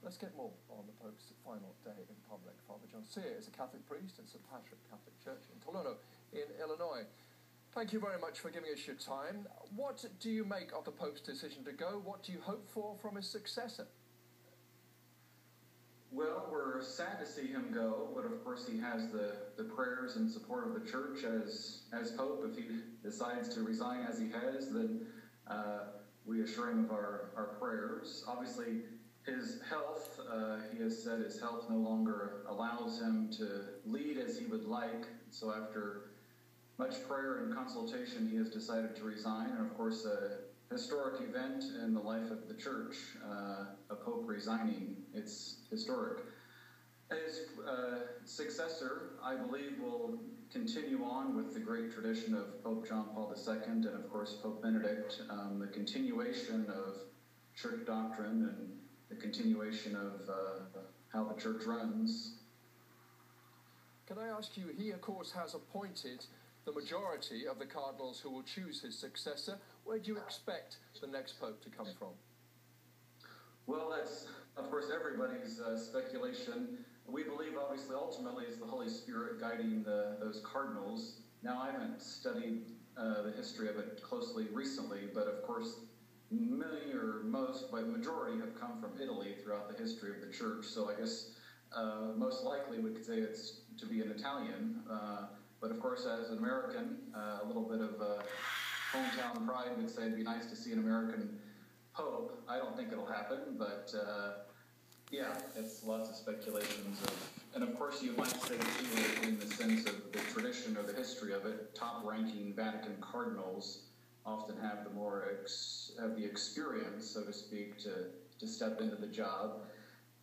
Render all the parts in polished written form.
Let's get more on the Pope's final day in public. Father John Cyr is a Catholic priest in St. Patrick Catholic Church in Tolono in Illinois. Thank you very much for giving us your time. What do you make of the Pope's decision to go? What do you hope for from his successor? Well, we're sad to see him go, but of course he has the prayers and support of the Church as Pope. If he decides to resign as he has, then we assure him of our prayers. Obviously, his health, he has said his health no longer allows him to lead as he would like. So after much prayer and consultation, he has decided to resign. And of course, a historic event in the life of the Church, a Pope resigning, it's historic. His successor, I believe, will continue on with the great tradition of Pope John Paul II and, of course, Pope Benedict, the continuation of Church doctrine and the continuation of how the Church runs. Can I ask you, he, of course, has appointed the majority of the cardinals who will choose his successor. Where do you expect the next Pope to come from? Well, that's, of course, everybody's speculation. We believe, obviously, ultimately, it's the Holy Spirit guiding those cardinals. Now, I haven't studied the history of it closely recently, but of course, many or most, but majority have come from Italy throughout the history of the Church. So I guess most likely we could say it's to be an Italian. But of course, as an American, a little bit of hometown pride would say it'd be nice to see an American Pope. I don't think it'll happen, but yeah, it's lots of speculations. And of course, you might say too, in the sense of the tradition or the history of it, top-ranking Vatican cardinals often have the experience, so to speak, to step into the job.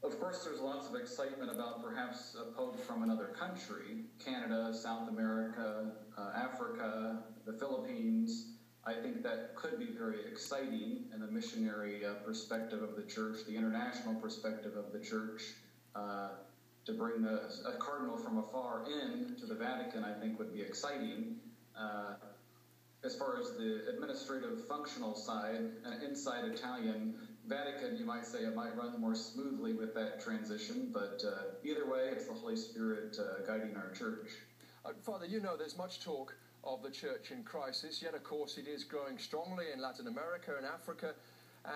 Of course, there's lots of excitement about perhaps a pope from another country, Canada, South America, Africa, the Philippines. I think that could be very exciting in the missionary perspective of the Church, the international perspective of the Church. To bring a cardinal from afar in to the Vatican, I think, would be exciting. As far as the administrative functional side, inside Italian Vatican, you might say it might run more smoothly with that transition, but either way, it's the Holy Spirit guiding our Church. Father, you know there's much talk of the Church in crisis, yet of course it is growing strongly in Latin America and Africa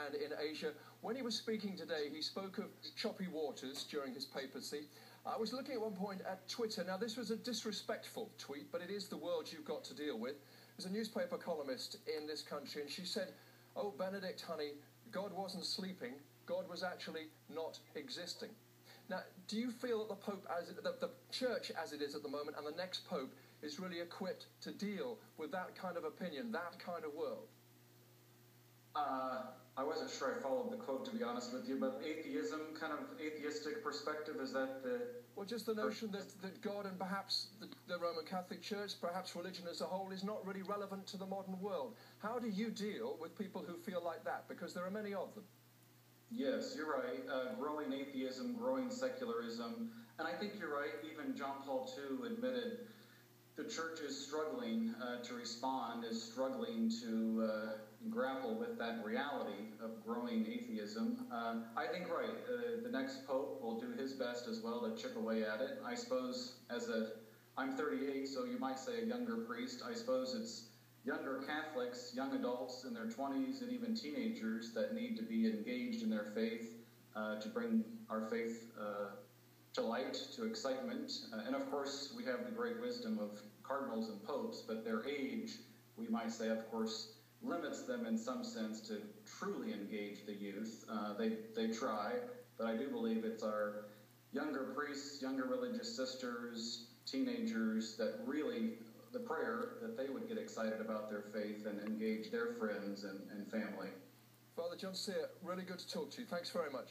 and in Asia. When he was speaking today, he spoke of choppy waters during his papacy. I was looking at one point at Twitter. Now, this was a disrespectful tweet, but it is the world you've got to deal with. There's a newspaper columnist in this country, and she said, "Oh, Benedict, honey, God wasn't sleeping. God was actually not existing." Now, do you feel that the Church as it is at the moment and the next Pope is really equipped to deal with that kind of opinion, that kind of world? I wasn't sure I followed the quote, to be honest with you, but atheism, kind of atheistic perspective, is that the... Well, just the notion that God and perhaps the Roman Catholic Church, perhaps religion as a whole, is not really relevant to the modern world. How do you deal with people who feel like that? Because there are many of them. Yes, you're right. Growing atheism, growing secularism. And I think you're right. Even John Paul II admitted the Church is struggling to respond, is struggling to grapple with that reality of growing atheism. I think, right, the next Pope will do his best as well to chip away at it. I suppose I'm 38, so you might say a younger priest. I suppose it's younger Catholics, young adults in their 20s, and even teenagers that need to be engaged in their faith to bring our faith to light, to excitement. And of course, we have the great wisdom of cardinals and popes, but their age, we might say, of course, limits them in some sense to truly engage the youth. They try, but I do believe it's our younger priests, younger religious sisters, teenagers that really, the prayer that they would get excited about their faith and engage their friends and family. Father John Cyr, really good to talk to you. Thanks very much.